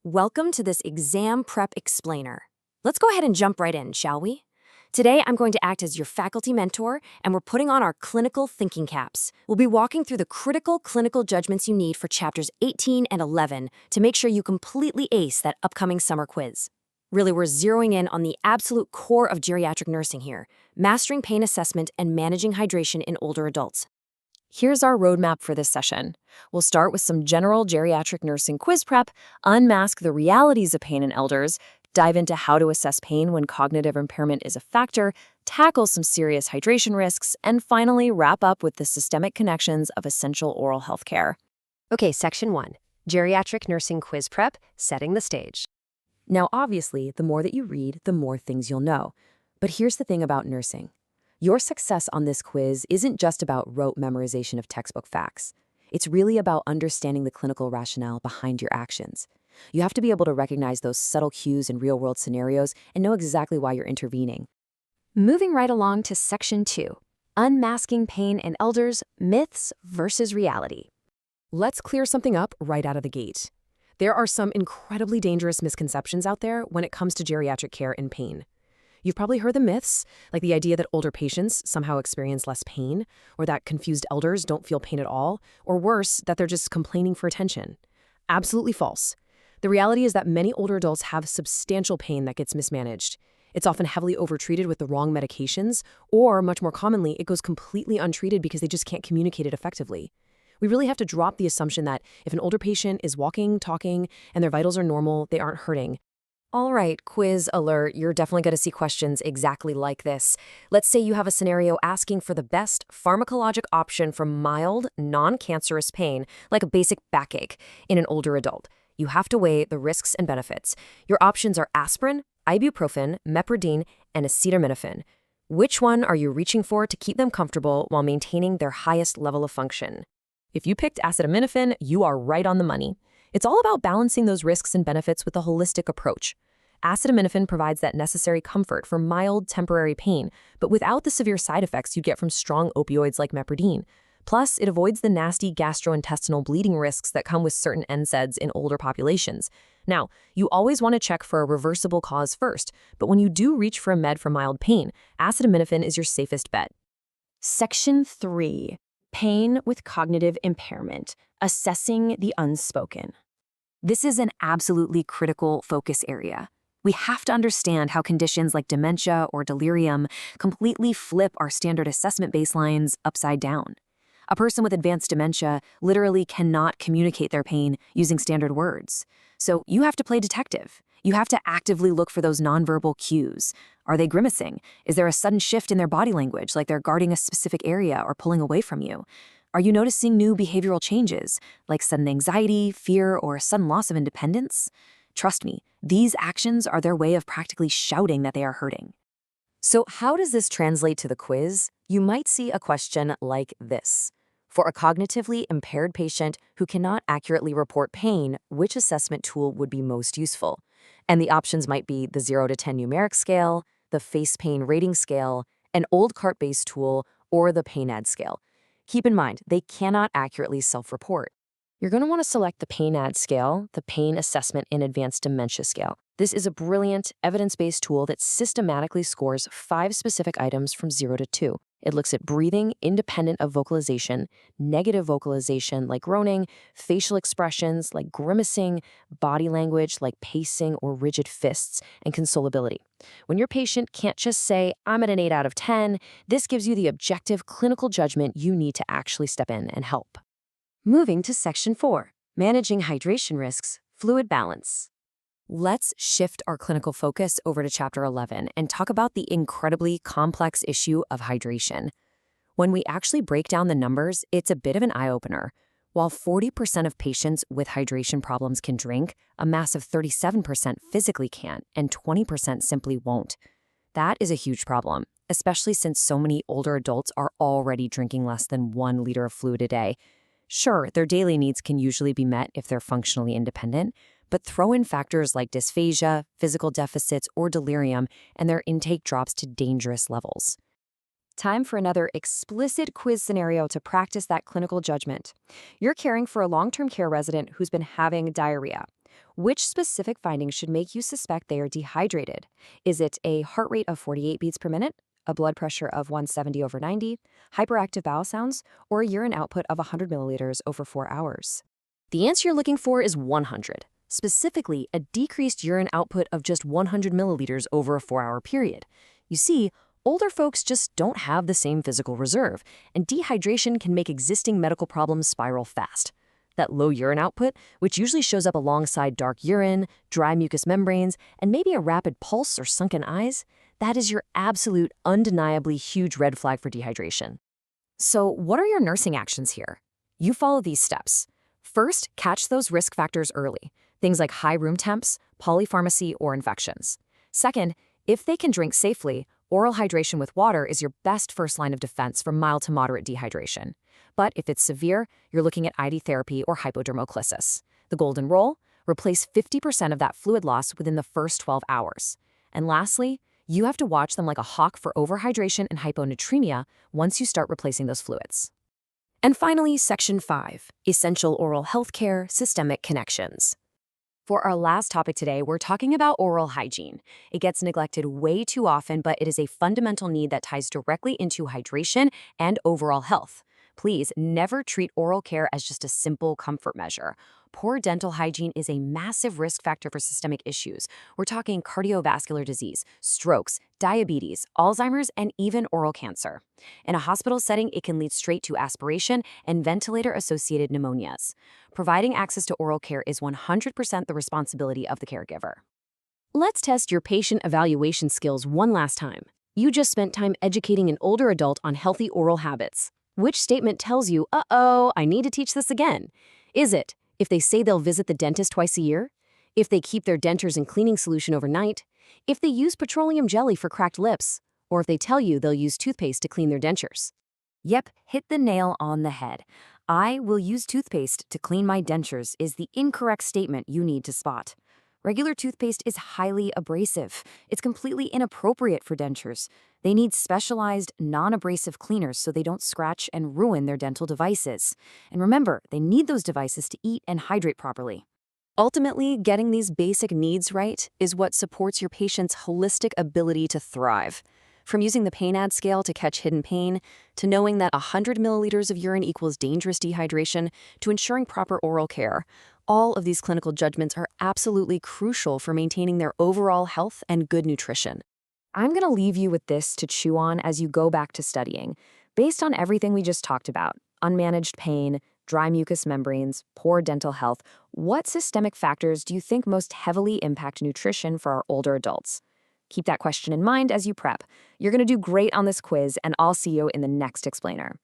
Welcome to this exam prep explainer. Let's go ahead and jump right in, shall we? Today, I'm going to act as your faculty mentor, and we're putting on our clinical thinking caps. We'll be walking through the critical clinical judgments you need for chapters 18 and 11 to make sure you completely ace that upcoming summer quiz. Really, we're zeroing in on the absolute core of geriatric nursing here, mastering pain assessment and managing hydration in older adults. Here's our roadmap for this session. We'll start with some general geriatric nursing quiz prep, unmask the realities of pain in elders, dive into how to assess pain when cognitive impairment is a factor, tackle some serious hydration risks, and finally wrap up with the systemic connections of essential oral health care. Okay, Section 1. Geriatric Nursing Quiz Prep, Setting the Stage. Now, obviously, the more that you read, the more things you'll know. But here's the thing about nursing. Your success on this quiz isn't just about rote memorization of textbook facts. It's really about understanding the clinical rationale behind your actions. You have to be able to recognize those subtle cues in real-world scenarios and know exactly why you're intervening. Moving right along to Section 2. Unmasking Pain in Elders, Myths versus Reality. Let's clear something up right out of the gate. There are some incredibly dangerous misconceptions out there when it comes to geriatric care and pain. You've probably heard the myths, like the idea that older patients somehow experience less pain, or that confused elders don't feel pain at all, or worse, that they're just complaining for attention. Absolutely false. The reality is that many older adults have substantial pain that gets mismanaged. It's often heavily overtreated with the wrong medications, or much more commonly, it goes completely untreated because they just can't communicate it effectively. We really have to drop the assumption that if an older patient is walking, talking, and their vitals are normal, they aren't hurting. All right, quiz alert, you're definitely going to see questions exactly like this. Let's say you have a scenario asking for the best pharmacologic option for mild, non-cancerous pain, like a basic backache, in an older adult. You have to weigh the risks and benefits. Your options are aspirin, ibuprofen, mepridine, and acetaminophen. Which one are you reaching for to keep them comfortable while maintaining their highest level of function? If you picked acetaminophen, you are right on the money. It's all about balancing those risks and benefits with a holistic approach. Acetaminophen provides that necessary comfort for mild, temporary pain, but without the severe side effects you'd get from strong opioids like mepridine. Plus, it avoids the nasty gastrointestinal bleeding risks that come with certain NSAIDs in older populations. Now, you always want to check for a reversible cause first, but when you do reach for a med for mild pain, acetaminophen is your safest bet. Section 3. Pain with cognitive impairment, assessing the unspoken. This is an absolutely critical focus area. We have to understand how conditions like dementia or delirium completely flip our standard assessment baselines upside down. A person with advanced dementia literally cannot communicate their pain using standard words. So you have to play detective. You have to actively look for those nonverbal cues. Are they grimacing? Is there a sudden shift in their body language, like they're guarding a specific area or pulling away from you? Are you noticing new behavioral changes, like sudden anxiety, fear, or a sudden loss of independence? Trust me, these actions are their way of practically shouting that they are hurting. So how does this translate to the quiz? You might see a question like this. For a cognitively impaired patient who cannot accurately report pain, which assessment tool would be most useful? And the options might be the 0 to 10 numeric scale, the face pain rating scale, an old cart-based tool, or the PAIN-AD scale. Keep in mind, they cannot accurately self-report. You're going to want to select the PAIN-AD scale, the Pain Assessment in Advanced Dementia scale. This is a brilliant, evidence-based tool that systematically scores 5 specific items from 0 to 2. It looks at breathing independent of vocalization, negative vocalization like groaning, facial expressions like grimacing, body language like pacing or rigid fists, and consolability. When your patient can't just say, "I'm at an 8 out of 10, this gives you the objective clinical judgment you need to actually step in and help. Moving to Section 4, Managing Hydration Risks, Fluid Balance. Let's shift our clinical focus over to Chapter 11 and talk about the incredibly complex issue of hydration. When we actually break down the numbers, it's a bit of an eye-opener. While 40% of patients with hydration problems can drink, a massive 37% physically can't, and 20% simply won't. That is a huge problem, especially since so many older adults are already drinking less than 1 liter of fluid a day. Sure, their daily needs can usually be met if they're functionally independent, but throw in factors like dysphagia, physical deficits, or delirium, and their intake drops to dangerous levels. Time for another explicit quiz scenario to practice that clinical judgment. You're caring for a long-term care resident who's been having diarrhea. Which specific findings should make you suspect they are dehydrated? Is it a heart rate of 48 beats per minute, a blood pressure of 170/90, hyperactive bowel sounds, or a urine output of 100 milliliters over 4 hours? The answer you're looking for is 100. Specifically, a decreased urine output of just 100 milliliters over a 4-hour period. You see, older folks just don't have the same physical reserve, and dehydration can make existing medical problems spiral fast. That low urine output, which usually shows up alongside dark urine, dry mucous membranes, and maybe a rapid pulse or sunken eyes, that is your absolute, undeniably huge red flag for dehydration. So what are your nursing actions here? You follow these steps. First, catch those risk factors early, things like high room temps, polypharmacy, or infections. Second, if they can drink safely, oral hydration with water is your best first line of defense for mild to moderate dehydration. But if it's severe, you're looking at IV therapy or hypodermolysis. The golden rule: replace 50% of that fluid loss within the first 12 hours. And lastly, you have to watch them like a hawk for overhydration and hyponatremia once you start replacing those fluids. And finally, Section 5, Essential Oral Healthcare Systemic Connections. For our last topic today, we're talking about oral hygiene. It gets neglected way too often, but it is a fundamental need that ties directly into hydration and overall health. Please never treat oral care as just a simple comfort measure. Poor dental hygiene is a massive risk factor for systemic issues. We're talking cardiovascular disease, strokes, diabetes, Alzheimer's, and even oral cancer. In a hospital setting, it can lead straight to aspiration and ventilator-associated pneumonias. Providing access to oral care is 100% the responsibility of the caregiver. Let's test your patient evaluation skills one last time. You just spent time educating an older adult on healthy oral habits. Which statement tells you, uh-oh, I need to teach this again? Is it if they say they'll visit the dentist twice a year? If they keep their dentures in cleaning solution overnight? If they use petroleum jelly for cracked lips? Or if they tell you they'll use toothpaste to clean their dentures? Yep, hit the nail on the head. I will use toothpaste to clean my dentures is the incorrect statement you need to spot. Regular toothpaste is highly abrasive. It's completely inappropriate for dentures. They need specialized, non-abrasive cleaners so they don't scratch and ruin their dental devices. And remember, they need those devices to eat and hydrate properly. Ultimately, getting these basic needs right is what supports your patient's holistic ability to thrive. From using the pain ad scale to catch hidden pain, to knowing that 100 milliliters of urine equals dangerous dehydration, to ensuring proper oral care, all of these clinical judgments are absolutely crucial for maintaining their overall health and good nutrition. I'm going to leave you with this to chew on as you go back to studying. Based on everything we just talked about, unmanaged pain, dry mucous membranes, poor dental health, what systemic factors do you think most heavily impact nutrition for our older adults? Keep that question in mind as you prep. You're going to do great on this quiz, and I'll see you in the next explainer.